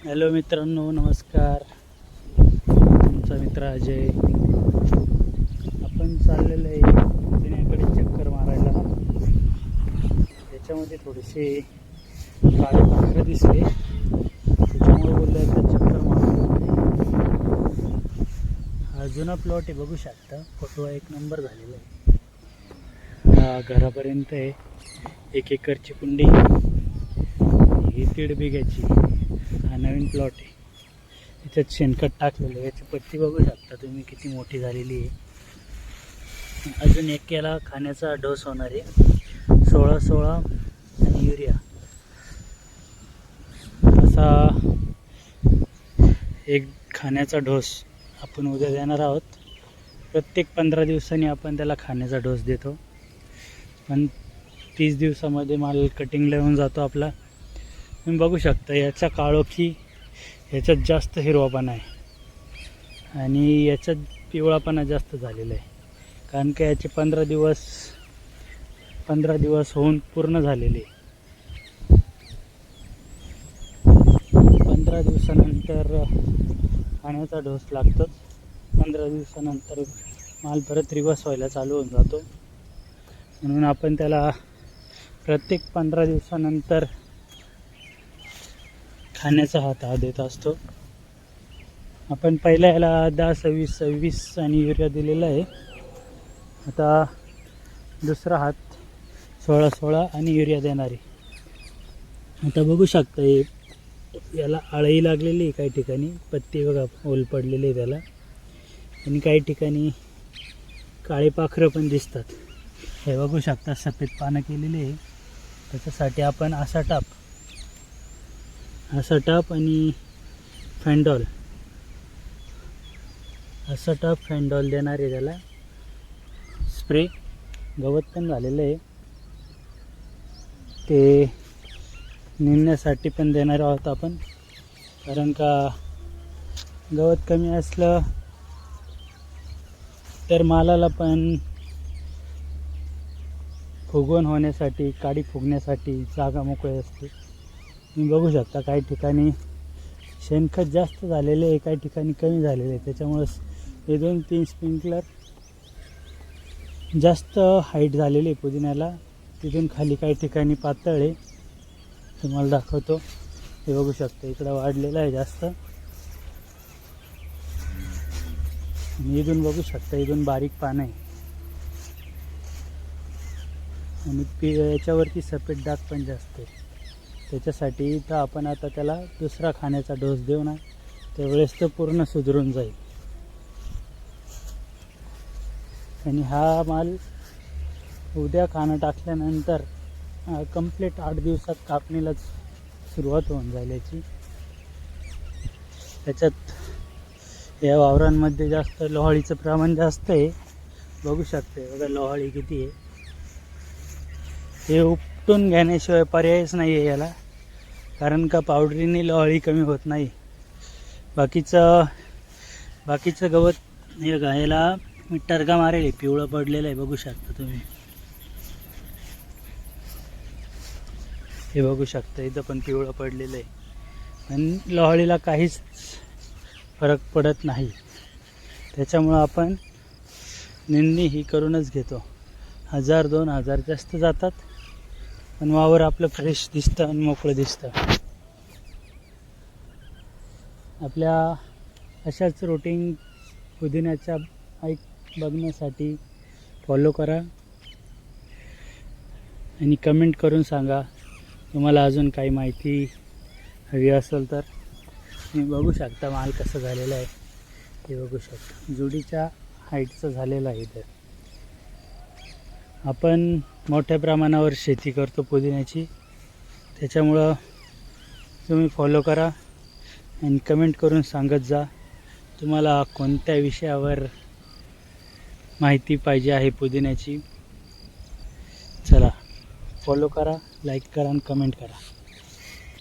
Hello मित्रांनो, नमस्कार. तुमचा मित्र अजय. आपण चाललेलं आहे पुण्याकडे चक्कर मारायला. त्याच्यामध्ये थोडेसे काळे पाखरं दिसले, त्याच्यामुळे बोललो एकदा चक्कर मारून. हा जुना प्लॉट आहे, बघू शकता. फोटो एक नंबर झालेला आहे. हा घरापर्यंत आहे. 1 एकरची कुंडी, ही 1.5 बिघ्याची. हा नवीन प्लॉट आहे. याच्यात शेणखत टाकलेलं आहे. याची पत्ती बघू शकता तुम्ही किती मोठी झालेली आहे. अजून एक याला खाण्याचा डोस होणार आहे, 16-16 आणि युरिया असा एक खाण्याचा डोस आपण उद्या देणार आहोत. प्रत्येक 15 दिवसांनी आपण त्याला खाण्याचा डोस देतो. पण 30 दिवसामध्ये माल कटिंगला येऊन जातो आपला. तुम्ही बघू शकता याचा काळोखी, याच्यात जास्त हिरवापणा आहे आणि याच्यात पिवळापणा जास्त झालेला आहे. कारण की याचे 15 दिवस होऊन पूर्ण झालेले. 15 दिवसानंतर खाण्याचा डोस लागतोच. 15 दिवसानंतर माल परत रिवर्स व्हायला चालू होऊन जातो. म्हणून आपण त्याला प्रत्येक 15 दिवसानंतर खाण्याचा हात देत असतो. आपण पहिला याला 10-26 आणि युरिया दिलेला आहे. आता दुसरा हात 16-16 आणि युरिया देणार आहे. आता बघू शकता याला आळही लागलेली आहे. काही ठिकाणी पत्ती बघा ओल पडलेली आहे त्याला, आणि काही ठिकाणी काळे पाखरं पण दिसतात. हे बघू शकता सफेद पानं केलेली आहे. त्याच्यासाठी आपण असाटाप आणि फॅन्डॉल देणार आहे त्याला स्प्रे. गवत पण झालेलं आहे, ते निंदण्यासाठी पण देणार आहोत आपण. कारण का गवत कमी असलं तर मालाला पण फुगवण होण्यासाठी, काडी फुगण्यासाठी जागा मोकळी असते. तुम्ही बघू शकता काही ठिकाणी शेणखत जास्त झालेले आहे, काही ठिकाणी कमी झालेले आहे. त्याच्यामुळं हे 2-3 स्प्रिंकलर जास्त हाईट झालेली आहे पुदिन्याला. तिथून खाली काही ठिकाणी पातळ आहे, तुम्हाला दाखवतो. हे बघू शकता इकडं वाढलेलं आहे जास्त. आणि इथून बघू शकता, इथून बारीक पानं आहे आणि याच्यावरती सफेद डाग पण जास्त आहे. त्याच्यासाठी इथं आपण आता त्याला दुसरा खाण्याचा डोस देऊ ना, त्यावेळेस तो पूर्ण सुधरून जाईल. आणि हा माल उद्या खाणं टाकल्यानंतर कंप्लीट 8 दिवसात कापणीला सुरुवात होऊन जाईल याची. त्याच्यात या वावरांमध्ये जास्त लोहाळीचं प्रमाण जास्त आहे. बघू शकते बघा लोहाळी किती आहे. हे उपटून घेण्याशिवाय पर्यायच नाही आहे याला, कारण का पावडरीने लोहाळी कमी होत नाही. बाकीचं गवत हे याला मी टरका मारेल आहे, पिवळं पडलेलं आहे. बघू शकता तुम्ही, हे बघू शकता इथं पण पिवळं पडलेलं आहे. आणि लोहाळीला काहीच फरक पडत नाही. त्याच्यामुळं आपण निंदणी ही करूनच घेतो. 1000-2000 जास्त जातात, पण वावर आपलं फ्रेश दिसतं आणि मोकळं दिसतं. आपल्या अशाच रूटीन पुदिन्याच्या बघण्यासाठी फॉलो करा आणि कमेंट करून सांगा तुम्हाला अजून काही माहिती हवी असेल तर. तुम्ही बघू शकता माल कसं झालेला आहे, हे बघू शकता जुडीच्या हाईटचं झालेलं आहे. इथं आपण मोठ्या प्रमाणावर शेती करतो पुदिन्याची, त्याच्यामुळं तुम्ही फॉलो करा आणि कमेंट करून सांगत जा तुम्हाला कोणत्या विषयावर माहिती पाहिजे आहे पुदिन्याची. चला फॉलो करा, लाईक करा आणि कमेंट करा.